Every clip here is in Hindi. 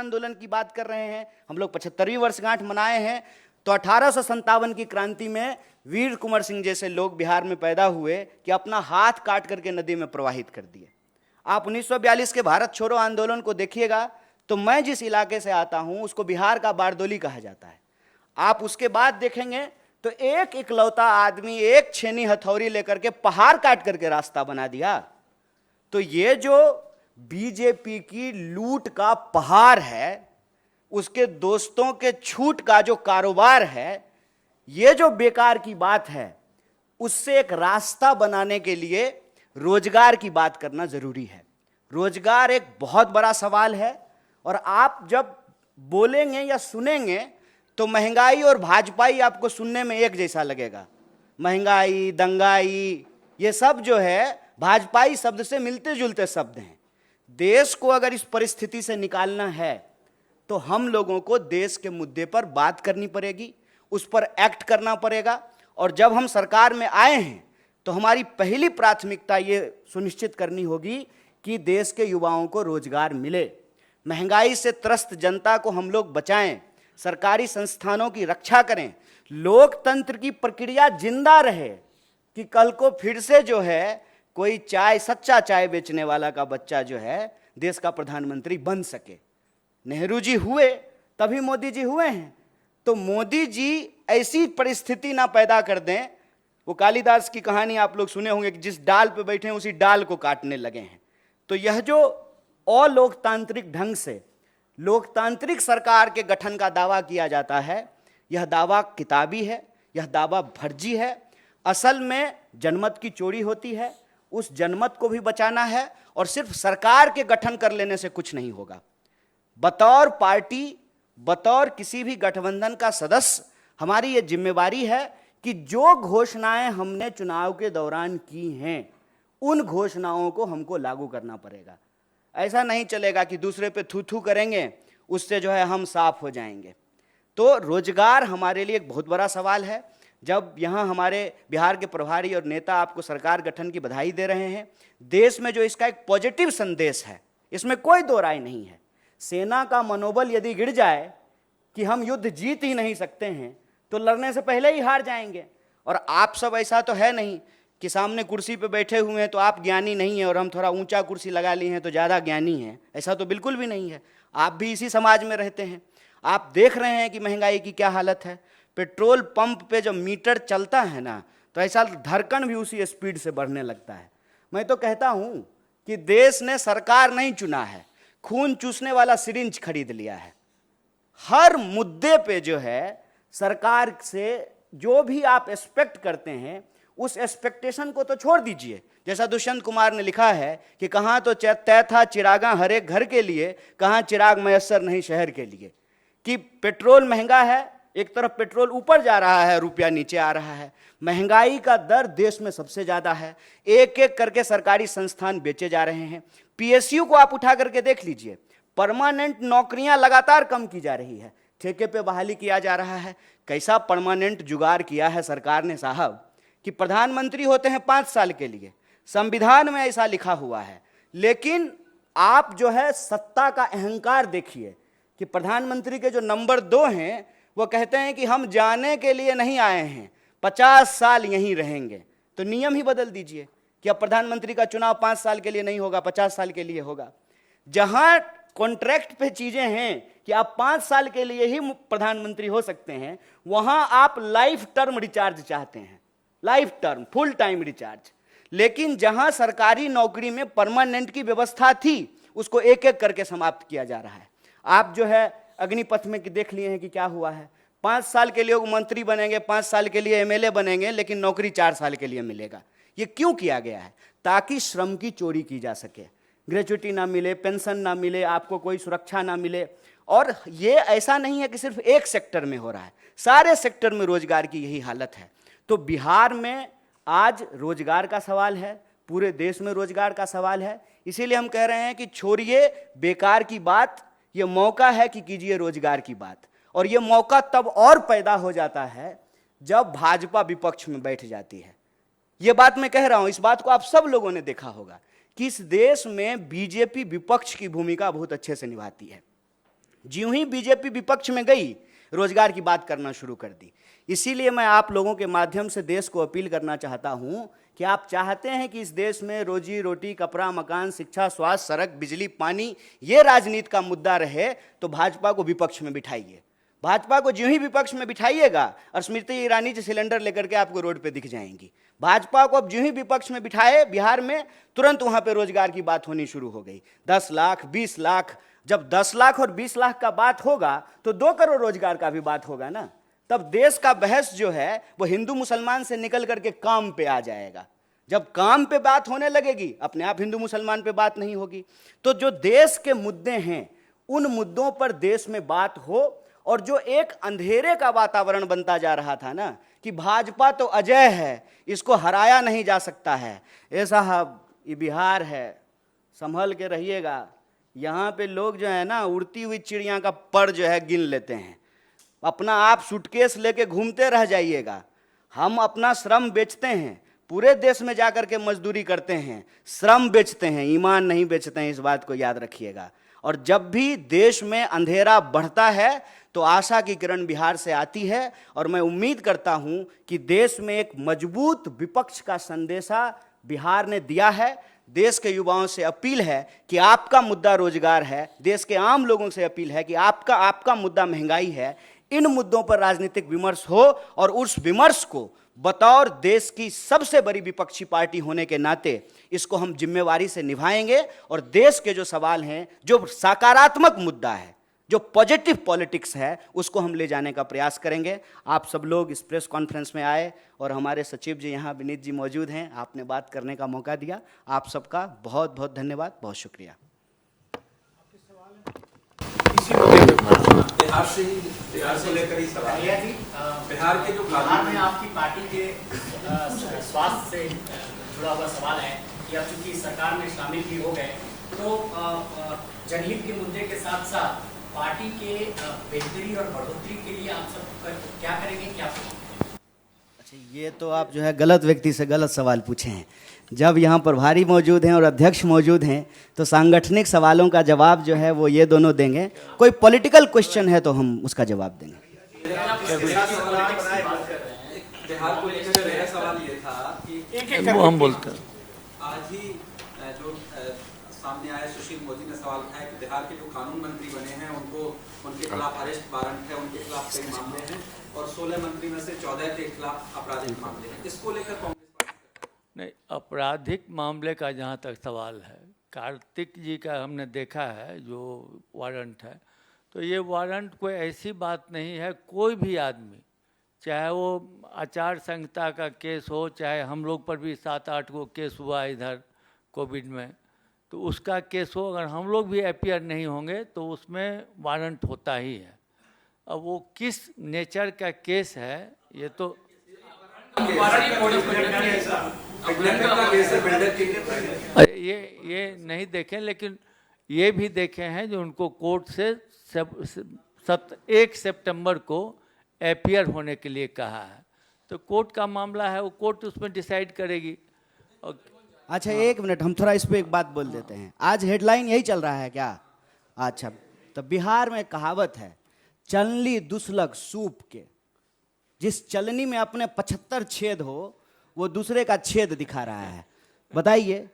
आंदोलन की बात कर रहे हैं, हम लोग 75वीं वर्षगांठ मनाए हैं। तो 1857 की क्रांति में वीर कुंवर सिंह जैसे लोग बिहार में पैदा हुए कि अपना हाथ काट करके नदी में प्रवाहित कर दिए। आप 1942 के भारत छोड़ो आंदोलन को देखिएगा तो मैं जिस इलाके से आता हूं उसको बिहार का बारदोली कहा जाता है। आप उसके बाद देखेंगे तो एक इकलौता आदमी एक छेनी हथौड़ी लेकर के पहाड़ काट करके रास्ता बना दिया। तो ये जो बीजेपी की लूट का पहाड़ है, उसके दोस्तों के छूट का जो कारोबार है, ये जो बेकार की बात है, उससे एक रास्ता बनाने के लिए रोजगार की बात करना जरूरी है। रोजगार एक बहुत बड़ा सवाल है और आप जब बोलेंगे या सुनेंगे तो महंगाई और भाजपाई आपको सुनने में एक जैसा लगेगा। महंगाई, दंगाई, ये सब जो है भाजपाई शब्द से मिलते जुलते शब्द हैं। देश को अगर इस परिस्थिति से निकालना है तो हम लोगों को देश के मुद्दे पर बात करनी पड़ेगी, उस पर एक्ट करना पड़ेगा। और जब हम सरकार में आए हैं तो हमारी पहली प्राथमिकता ये सुनिश्चित करनी होगी कि देश के युवाओं को रोजगार मिले, महंगाई से त्रस्त जनता को हम लोग बचाएं, सरकारी संस्थानों की रक्षा करें, लोकतंत्र की प्रक्रिया जिंदा रहे कि कल को फिर से जो है कोई चाय, सच्चा चाय बेचने वाला का बच्चा जो है देश का प्रधानमंत्री बन सके। नेहरू जी हुए तभी मोदी जी हुए हैं, तो मोदी जी ऐसी परिस्थिति ना पैदा कर दें। वो कालिदास की कहानी आप लोग सुने होंगे कि जिस डाल पे बैठे हैं उसी डाल को काटने लगे हैं। तो यह जो अलोकतांत्रिक ढंग से लोकतांत्रिक सरकार के गठन का दावा किया जाता है, यह दावा किताबी है, यह दावा फर्जी है। असल में जनमत की चोरी होती है, उस जनमत को भी बचाना है और सिर्फ सरकार के गठन कर लेने से कुछ नहीं होगा। बतौर पार्टी, बतौर किसी भी गठबंधन का सदस्य हमारी ये जिम्मेवारी है कि जो घोषणाएं हमने चुनाव के दौरान की हैं उन घोषणाओं को हमको लागू करना पड़ेगा। ऐसा नहीं चलेगा कि दूसरे पे थू थू करेंगे, उससे जो है हम साफ हो जाएंगे। तो रोजगार हमारे लिए एक बहुत बड़ा सवाल है। जब यहाँ हमारे बिहार के प्रभारी और नेता आपको सरकार गठन की बधाई दे रहे हैं, देश में जो इसका एक पॉजिटिव संदेश है, इसमें कोई दो राय नहीं है। सेना का मनोबल यदि गिर जाए कि हम युद्ध जीत ही नहीं सकते हैं तो लड़ने से पहले ही हार जाएंगे। और आप सब ऐसा तो है नहीं कि सामने कुर्सी पे बैठे हुए हैं तो आप ज्ञानी नहीं हैं और हम थोड़ा ऊंचा कुर्सी लगा लिए हैं तो ज़्यादा ज्ञानी हैं, ऐसा तो बिल्कुल भी नहीं है। आप भी इसी समाज में रहते हैं। आप देख रहे हैं कि महंगाई की क्या हालत है। पेट्रोल पंप पे जब मीटर चलता है ना तो ऐसा धड़कन भी उसी स्पीड से बढ़ने लगता है। मैं तो कहता हूँ कि देश ने सरकार नहीं चुना है, खून चूसने वाला सिरिंज खरीद लिया है। हर मुद्दे पे जो है सरकार से जो भी आप एक्सपेक्ट करते हैं उस एक्सपेक्टेशन को तो छोड़ दीजिए। जैसा दुष्यंत कुमार ने लिखा है कि कहाँ तो तय था चिरागा हर एक घर के लिए, कहाँ चिराग मयस्सर नहीं शहर के लिए। कि पेट्रोल महंगा है, एक तरफ पेट्रोल ऊपर जा रहा है, रुपया नीचे आ रहा है। महंगाई का दर देश में सबसे ज़्यादा है। एक एक करके सरकारी संस्थान बेचे जा रहे हैं। पीएसयू को आप उठा करके देख लीजिए, परमानेंट नौकरियां लगातार कम की जा रही है, ठेके पे बहाली किया जा रहा है। कैसा परमानेंट जुगाड़ किया है सरकार ने साहब कि प्रधानमंत्री होते हैं 5 साल के लिए, संविधान में ऐसा लिखा हुआ है। लेकिन आप जो है सत्ता का अहंकार देखिए कि प्रधानमंत्री के जो नंबर 2 हैं वो कहते हैं कि हम जाने के लिए नहीं आए हैं, 50 साल यहीं रहेंगे। तो नियम ही बदल दीजिए कि अब प्रधानमंत्री का चुनाव 5 साल के लिए नहीं होगा, 50 साल के लिए होगा। जहां कॉन्ट्रैक्ट पे चीजें हैं कि आप 5 साल के लिए ही प्रधानमंत्री हो सकते हैं, वहां आप लाइफ टर्म रिचार्ज चाहते हैं, life term, full time recharge. लेकिन जहां सरकारी नौकरी में परमानेंट की व्यवस्था थी उसको एक एक करके समाप्त किया जा रहा है। आप जो है अग्निपथ में देख लिए हैं कि क्या हुआ है। 5 साल के लिए वो मंत्री बनेंगे, 5 साल के लिए एमएलए बनेंगे, लेकिन नौकरी 4 साल के लिए मिलेगा। ये क्यों किया गया है? ताकि श्रम की चोरी की जा सके, ग्रेच्युटी ना मिले, पेंशन ना मिले, आपको कोई सुरक्षा ना मिले। और ये ऐसा नहीं है कि सिर्फ एक सेक्टर में हो रहा है, सारे सेक्टर में रोजगार की यही हालत है। तो बिहार में आज रोजगार का सवाल है, पूरे देश में रोजगार का सवाल है। इसीलिए हम कह रहे हैं कि छोड़िए बेकार की बात, ये मौका है कि कीजिए रोजगार की बात। और ये मौका तब और पैदा हो जाता है जब भाजपा विपक्ष में बैठ जाती है। ये बात मैं कह रहा हूं, इस बात को आप सब लोगों ने देखा होगा कि इस देश में बीजेपी विपक्ष की भूमिका बहुत अच्छे से निभाती है। ज्यों ही बीजेपी विपक्ष में गई, रोजगार की बात करना शुरू कर दी। इसीलिए मैं आप लोगों के माध्यम से देश को अपील करना चाहता हूं कि आप चाहते हैं कि इस देश में रोजी रोटी, कपड़ा, मकान, शिक्षा, स्वास्थ्य, सड़क, बिजली, पानी ये राजनीति का मुद्दा रहे, तो भाजपा को विपक्ष में बिठाइए। भाजपा को ज्यों ही विपक्ष में बिठाइएगा और स्मृति ईरानी जी सिलेंडर लेकर के आपको रोड पे दिख जाएंगी। भाजपा को अब ज्यों ही विपक्ष में बिठाए बिहार में, तुरंत वहां पे रोजगार की बात होनी शुरू हो गई। 10 लाख, 20 लाख, जब 10 लाख और 20 लाख का बात होगा तो 2 करोड़ रोजगार का भी बात होगा ना। तब देश का बहस जो है वो हिंदू मुसलमान से निकल करके काम पे आ जाएगा। जब काम पे बात होने लगेगी, अपने आप हिंदू मुसलमान पे बात नहीं होगी। तो जो देश के मुद्दे हैं उन मुद्दों पर देश में बात हो। और जो एक अंधेरे का वातावरण बनता जा रहा था ना कि भाजपा तो अजय है, इसको हराया नहीं जा सकता है, ऐसा ये बिहार है, संभल के रहिएगा। यहाँ पे लोग जो है ना उड़ती हुई चिड़िया का पर जो है गिन लेते हैं। अपना आप सूटकेस लेके घूमते रह जाइएगा। हम अपना श्रम बेचते हैं, पूरे देश में जाकर के मजदूरी करते हैं, श्रम बेचते हैं, ईमान नहीं बेचते हैं, इस बात को याद रखिएगा। और जब भी देश में अंधेरा बढ़ता है तो आशा की किरण बिहार से आती है। और मैं उम्मीद करता हूं कि देश में एक मजबूत विपक्ष का संदेशा बिहार ने दिया है। देश के युवाओं से अपील है कि आपका मुद्दा रोजगार है, देश के आम लोगों से अपील है कि आपका मुद्दा महंगाई है। इन मुद्दों पर राजनीतिक विमर्श हो और उस विमर्श को बतौर देश की सबसे बड़ी विपक्षी पार्टी होने के नाते इसको हम जिम्मेवारी से निभाएंगे। और देश के जो सवाल हैं, जो सकारात्मक मुद्दा है, जो पॉजिटिव पॉलिटिक्स है, उसको हम ले जाने का प्रयास करेंगे। आप सब लोग इस प्रेस कॉन्फ्रेंस में आए और हमारे सचिव जी यहाँ विनीत जी मौजूद हैं, आपने बात करने का मौका दिया। आप सबका बहुत बहुत धन्यवाद, बहुत शुक्रिया। बिहार से लेकर ही सवाल है। बिहार के जो बिहार में आपकी पार्टी के स्वास्थ्य से जुड़ा हुआ सवाल है कि अब चूंकि सरकार में शामिल भी हो गए तो जनहित के मुद्दे के साथ साथ पार्टी के बेहतरी और बढ़ोतरी के लिए आप सब क्या करेंगे, क्या? अच्छा, ये तो आप जो है गलत व्यक्ति से गलत सवाल पूछे हैं। जब यहाँ प्रभारी मौजूद हैं और अध्यक्ष मौजूद हैं तो सांगठनिक सवालों का जवाब जो है वो ये दोनों देंगे। कोई पॉलिटिकल क्वेश्चन है तो हम उसका जवाब देंगे। बिहार को लेकर मेरा सवाल ये था कि वो हम बोलते हैं आज ही जो सामने आया, सुशील मोदी ने सवाल उठाया कि बिहार के जो कानून मंत्री बने हैं उनके खिलाफ अरेस्ट वारंट है, उनके खिलाफ कई मामले हैं और 16 मंत्री में से 14 के खिलाफ आपराधिक मामले हैं। इसको लेकर कांग्रेस नहीं, आपराधिक मामले का जहाँ तक सवाल है, कार्तिक जी का हमने देखा है जो वारंट है, तो ये वारंट कोई ऐसी बात नहीं है। कोई भी आदमी, चाहे वो आचार संहिता का केस हो, चाहे हम लोग पर भी 7-8 को केस हुआ इधर कोविड में, तो उसका केस हो, अगर हम लोग भी अपीयर नहीं होंगे तो उसमें वारंट होता ही है। अब वो किस नेचर का केस है ये तो ये नहीं देखें, लेकिन ये भी देखे हैं जो उनको कोर्ट से 1 सितंबर को अपीयर होने के लिए कहा है। तो कोर्ट का मामला है, वो कोर्ट उसमें डिसाइड करेगी। अच्छा, एक मिनट, हम थोड़ा इस पे एक बात बोल देते हैं। आज हेडलाइन यही चल रहा है क्या? अच्छा, तो बिहार में कहावत है, चलनी दुसलक सूप के। जिस चलनी में अपने 75 छेद हो वो दूसरे का छेद दिखा रहा है। बताइए,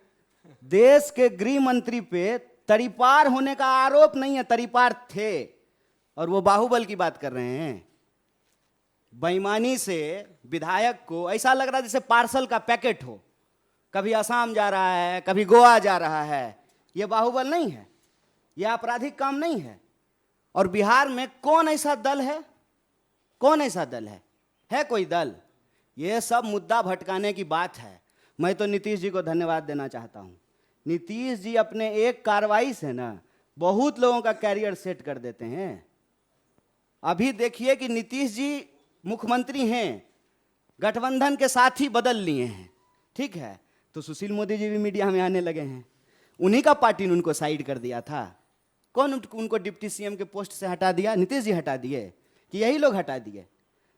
देश के गृह मंत्री पे तरीपार होने का आरोप नहीं है, तरीपार थे और वो बाहुबल की बात कर रहे हैं। बेईमानी से विधायक को ऐसा लग रहा है जैसे पार्सल का पैकेट हो, कभी असम जा रहा है, कभी गोवा जा रहा है। ये बाहुबल नहीं है, ये आपराधिक काम नहीं है। और बिहार में कौन ऐसा दल है, कौन ऐसा दल है कोई दल? ये सब मुद्दा भटकाने की बात है। मैं तो नीतीश जी को धन्यवाद देना चाहता हूं। नीतीश जी अपने एक कार्रवाई से ना बहुत लोगों का कैरियर सेट कर देते हैं। अभी देखिए कि नीतीश जी मुख्यमंत्री हैं, गठबंधन के साथ ही बदल लिए हैं, ठीक है, तो सुशील मोदी जी भी मीडिया में आने लगे हैं। उन्हीं का पार्टी ने उनको साइड कर दिया था। कौन उनको डिप्टी सीएम के पोस्ट से हटा दिया? नीतीश जी हटा दिए कि यही लोग हटा दिए?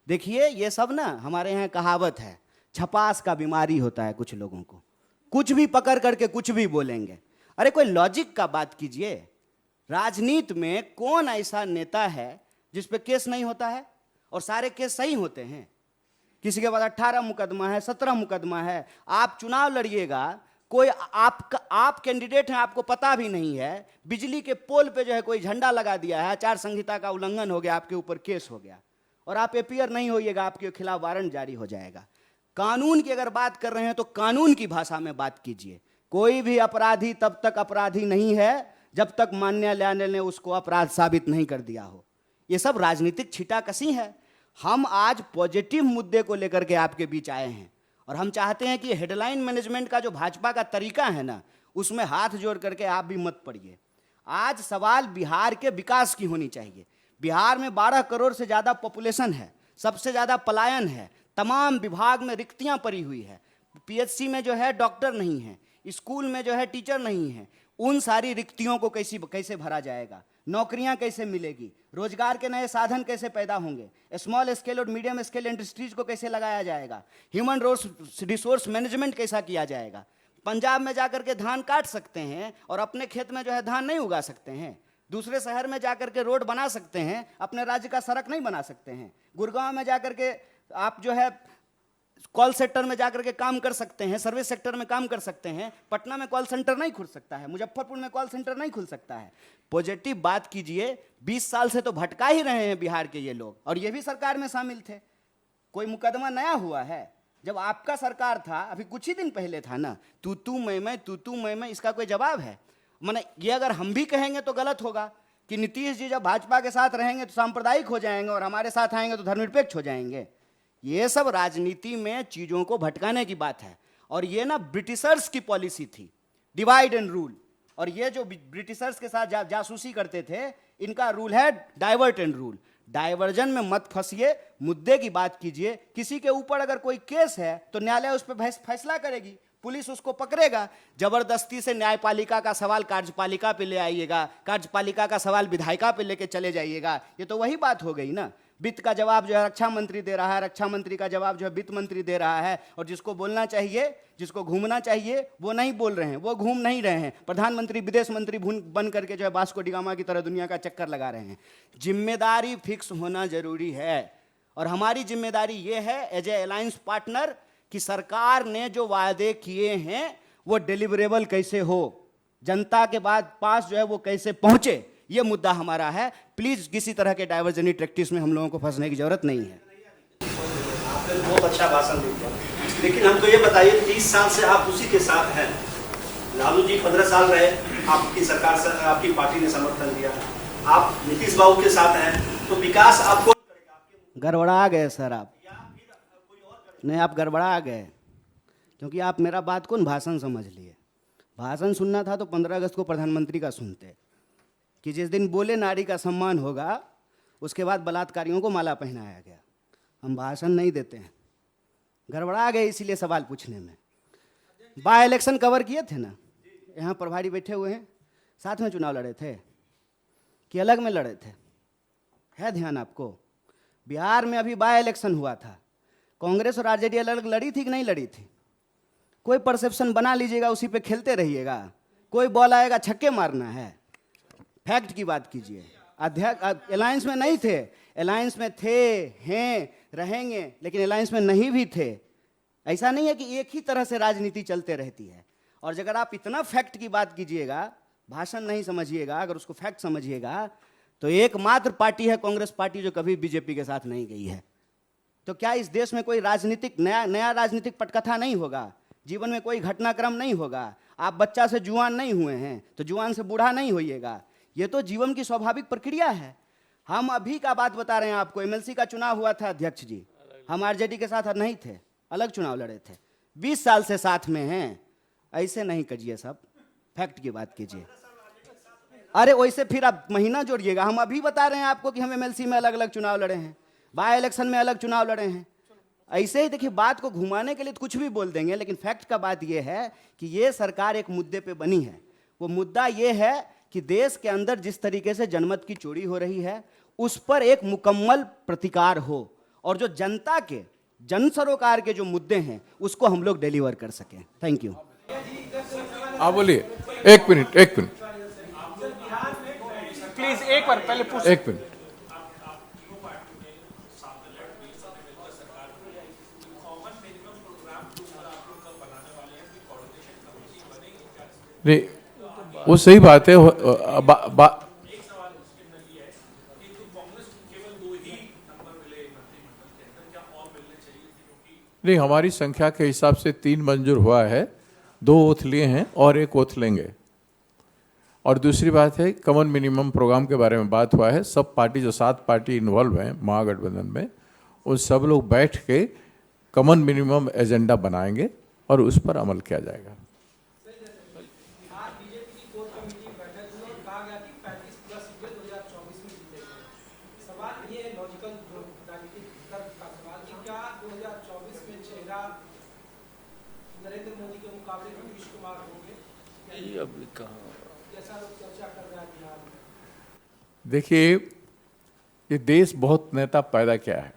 देखिए, ये सब ना हमारे यहाँ कहावत है, छपास का बीमारी होता है कुछ लोगों को, कुछ भी पकड़ करके कुछ भी बोलेंगे। अरे कोई लॉजिक का बात कीजिए। राजनीति में कौन ऐसा नेता है जिस पे केस नहीं होता है और सारे केस सही होते हैं? किसी के पास 18 मुकदमा है, 17 मुकदमा है। आप चुनाव लड़िएगा, कोई आप कैंडिडेट हैं, आपको पता भी नहीं है, बिजली के पोल पे जो है कोई झंडा लगा दिया है, आचार संहिता का उल्लंघन हो गया, आपके ऊपर केस हो गया और आप अपीयर नहीं होइएगा, आपके खिलाफ वारंट जारी हो जाएगा। कानून की अगर बात कर रहे हैं तो कानून की भाषा में बात कीजिए। कोई भी अपराधी तब तक अपराधी नहीं है जब तक मान्य न्यायालय ने उसको अपराध साबित नहीं कर दिया हो। ये सब राजनीतिक छीटाकशी है। हम आज पॉजिटिव मुद्दे को लेकर के आपके बीच आए हैं और हम चाहते हैं कि हेडलाइन मैनेजमेंट का जो भाजपा का तरीका है ना, उसमें हाथ जोड़ करके आप भी मत पड़िए। आज सवाल बिहार के विकास की होनी चाहिए। बिहार में 12 करोड़ से ज़्यादा पॉपुलेशन है, सबसे ज़्यादा पलायन है, तमाम विभाग में रिक्तियां पड़ी हुई है, पीएचसी में जो है डॉक्टर नहीं है, स्कूल में जो है टीचर नहीं है। उन सारी रिक्तियों को कैसे भरा जाएगा? नौकरियां कैसे मिलेगी? रोजगार के नए साधन कैसे पैदा होंगे? स्मॉल स्केल और मीडियम स्केल इंडस्ट्रीज को कैसे लगाया जाएगा? ह्यूमन रिसोर्स मैनेजमेंट कैसा किया जाएगा? पंजाब में जाकर के धान काट सकते हैं और अपने खेत में जो है धान नहीं उगा सकते हैं। दूसरे शहर में जाकर के रोड बना सकते हैं, अपने राज्य का सड़क नहीं बना सकते हैं। गुड़गांव में जाकर के आप जो है कॉल सेक्टर में जाकर के काम कर सकते हैं, सर्विस सेक्टर में काम कर सकते हैं। पटना में कॉल सेंटर नहीं खुल सकता है, मुजफ्फरपुर में कॉल सेंटर नहीं खुल सकता है। पॉजिटिव बात कीजिए। 20 साल से तो भटका ही रहे हैं बिहार के ये लोग और ये भी सरकार में शामिल थे। कोई मुकदमा नया हुआ है? जब आपका सरकार था, अभी कुछ ही दिन पहले था ना, तू मैं, इसका कोई जवाब है? माने ये अगर हम भी कहेंगे तो गलत होगा कि नीतीश जी जब भाजपा के साथ रहेंगे तो सांप्रदायिक हो जाएंगे और हमारे साथ आएंगे तो धर्मनिरपेक्ष हो जाएंगे। ये सब राजनीति में चीज़ों को भटकाने की बात है और ये ना ब्रिटिशर्स की पॉलिसी थी, डिवाइड एंड रूल। और ये जो ब्रिटिशर्स के साथ जासूसी करते थे, इनका रूल है डाइवर्ट एंड रूल। डाइवर्जन में मत फंसिए, मुद्दे की बात कीजिए। किसी के ऊपर अगर कोई केस है तो न्यायालय उस पर फैसला करेगी, पुलिस उसको पकड़ेगा। जबरदस्ती से न्यायपालिका का सवाल कार्यपालिका पे ले आइएगा, कार्यपालिका का सवाल विधायिका पे लेके चले जाइएगा, ये तो वही बात हो गई ना। वित्त का जवाब जो है रक्षा मंत्री दे रहा है, रक्षा मंत्री का जवाब जो है वित्त मंत्री दे रहा है, और जिसको बोलना चाहिए, जिसको घूमना चाहिए, वो नहीं बोल रहे हैं, वो घूम नहीं रहे हैं। प्रधानमंत्री विदेश मंत्री बन करके जो है वास्को डी गामा की तरह दुनिया का चक्कर लगा रहे हैं। जिम्मेदारी फिक्स होना जरूरी है और हमारी जिम्मेदारी ये है एज ए अलायंस पार्टनर कि सरकार ने जो वादे किए हैं वो डिलीवरेबल कैसे हो, जनता के पास जो है वो कैसे पहुंचे, ये मुद्दा हमारा है। प्लीज किसी तरह के डाइवर्जनी प्रैक्टिस में हम लोगों को फंसने की जरूरत नहीं है। आपने बहुत अच्छा भाषण दिया, लेकिन हमको ये बताइए 30 साल से आप उसी के साथ हैं। लालू जी 15 साल रहे, आपकी सरकार से आपकी पार्टी ने समर्थन दिया, आप नीतीश बाबू के साथ हैं, तो विकास आपको गड़बड़ा गए सर आप। नहीं, आप गड़बड़ा गए क्योंकि आप मेरा बात कौन भाषण समझ लिए। भाषण सुनना था तो 15 अगस्त को प्रधानमंत्री का सुनते कि जिस दिन बोले नारी का सम्मान होगा, उसके बाद बलात्कारियों को माला पहनाया गया। हम भाषण नहीं देते हैं। गड़बड़ा गए इसीलिए सवाल पूछने में। बाय इलेक्शन कवर किए थे ना, यहाँ प्रभारी बैठे हुए हैं, साथ में चुनाव लड़े थे कि अलग में लड़े थे? है ध्यान आपको? बिहार में अभी बाय इलेक्शन हुआ था, कांग्रेस और आरजेडी अलग लड़ी थी कि नहीं लड़ी थी? कोई परसेप्शन बना लीजिएगा, उसी पे खेलते रहिएगा। कोई बॉल आएगा, छक्के मारना है। फैक्ट की बात कीजिए। अध्यक्ष अलायंस में नहीं थे, अलायंस में थे, हैं, रहेंगे, लेकिन अलायंस में नहीं भी थे। ऐसा नहीं है कि एक ही तरह से राजनीति चलते रहती है। और अगर आप इतना फैक्ट की बात कीजिएगा, भाषण नहीं समझिएगा, अगर उसको फैक्ट समझिएगा, तो एकमात्र पार्टी है कांग्रेस पार्टी जो कभी बीजेपी के साथ नहीं गई है। तो क्या इस देश में कोई राजनीतिक नया राजनीतिक पटकथा नहीं होगा? जीवन में कोई घटनाक्रम नहीं होगा? आप बच्चा से जुआन नहीं हुए हैं तो जुआन से बूढ़ा नहीं होइएगा। ये तो जीवन की स्वाभाविक प्रक्रिया है। हम अभी का बात बता रहे हैं आपको। एमएलसी का चुनाव हुआ था अध्यक्ष जी, हम आरजेडी के साथ नहीं थे, अलग चुनाव लड़े थे। 20 साल से साथ में हैं। ऐसे नहीं करिए, सब फैक्ट की बात कीजिए। अरे वैसे फिर आप महीना जोड़िएगा। हम अभी बता रहे हैं आपको कि हम एमएलसी में अलग अलग चुनाव लड़े हैं, बाय इलेक्शन में अलग चुनाव लड़े हैं। ऐसे ही देखिए, बात को घुमाने के लिए तो कुछ भी बोल देंगे, लेकिन फैक्ट का बात यह है कि ये सरकार एक मुद्दे पे बनी है। वो मुद्दा ये है कि देश के अंदर जिस तरीके से जनमत की चोरी हो रही है, उस पर एक मुकम्मल प्रतिकार हो और जो जनता के जन सरोकार के जो मुद्दे हैं उसको हम लोग डिलीवर कर सकें। Thank you. आप बोलिए। एक मिनट एक बार पहले पूछ। एक मिनट। नहीं, वो सही बात है। नहीं, हमारी संख्या के हिसाब से 3 मंजूर हुआ है, 2 ओथ लिए हैं और 1 ओथ लेंगे। और दूसरी बात है, कॉमन मिनिमम प्रोग्राम के बारे में बात हुआ है। सब पार्टी, जो 7 पार्टी इन्वॉल्व हैं महागठबंधन में, उन सब लोग बैठ के कॉमन मिनिमम एजेंडा बनाएंगे और उस पर अमल किया जाएगा। नरेंद्र मोदी के मुकाबले में नीतीश कुमार होंगे, ये अभी कहाँ। जैसा लोग चर्चा कर रहे हैं बिहार में। देखिए, ये देश बहुत नेता पैदा किया है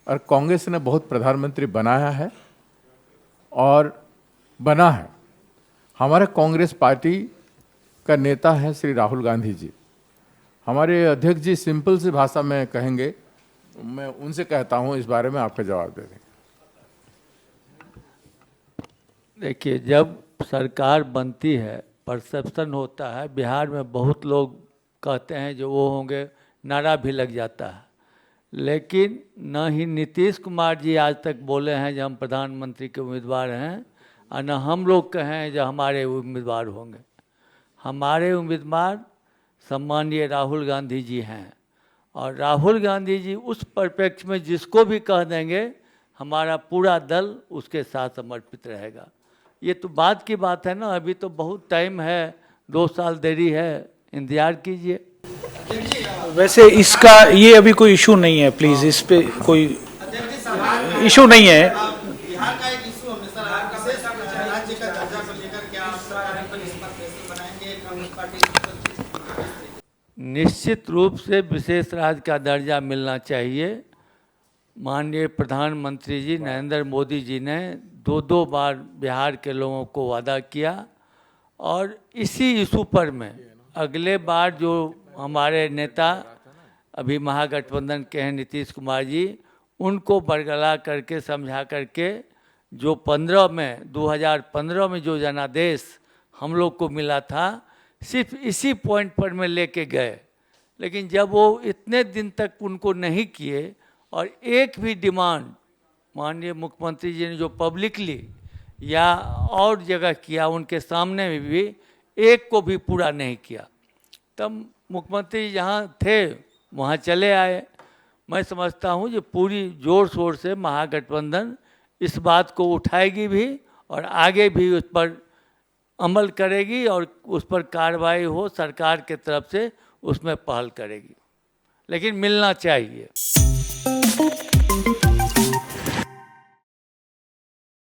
और कांग्रेस ने बहुत प्रधानमंत्री बनाया है और बना है। हमारे कांग्रेस पार्टी का नेता है श्री राहुल गांधी जी। हमारे अध्यक्ष जी सिंपल सी भाषा में कहेंगे, मैं उनसे कहता हूं इस बारे में आपका जवाब दे दें। देखिए, जब सरकार बनती है, परसेप्शन होता है, बिहार में बहुत लोग कहते हैं जो वो होंगे, नारा भी लग जाता है, लेकिन न ही नीतीश कुमार जी आज तक बोले हैं जो हम प्रधानमंत्री के उम्मीदवार हैं, और न हम लोग कहें जो हमारे उम्मीदवार होंगे। हमारे उम्मीदवार सम्माननीय राहुल गांधी जी हैं, और राहुल गांधी जी उस परिप्रेक्ष्य में जिसको भी कह देंगे, हमारा पूरा दल उसके साथ समर्पित रहेगा। ये तो बात की बात है ना, अभी तो बहुत टाइम है, 2 साल देरी है, इंतजार कीजिए। वैसे इसका ये अभी कोई इशू नहीं है, प्लीज इस पे कोई इशू नहीं है। बिहार का एक इशू हमेशा रहा, विशेष राज्य का दर्जा को लेकर क्या आप सरकार पर इस पर कैसे बनाएंगे? कांग्रेस पार्टी निश्चित रूप से विशेष राज्य का दर्जा मिलना चाहिए। माननीय प्रधानमंत्री जी नरेंद्र मोदी जी ने 2 बार बिहार के लोगों को वादा किया, और इसी इशू पर में अगले बार जो हमारे नेता अभी महागठबंधन के हैं नीतीश कुमार जी, उनको बरगला करके समझा करके जो 2015 में जो जनादेश हम लोग को मिला था, सिर्फ इसी पॉइंट पर में लेके गए। लेकिन जब वो इतने दिन तक उनको नहीं किए और एक भी डिमांड माननीय मुख्यमंत्री जी ने जो पब्लिकली या और जगह किया, उनके सामने में भी एक को भी पूरा नहीं किया, तब मुख्यमंत्री जी जहाँ थे वहाँ चले आए। मैं समझता हूँ जो पूरी जोर शोर से महागठबंधन इस बात को उठाएगी भी और आगे भी उस पर अमल करेगी, और उस पर कार्रवाई हो सरकार के तरफ से, उसमें पहल करेगी। लेकिन मिलना चाहिए।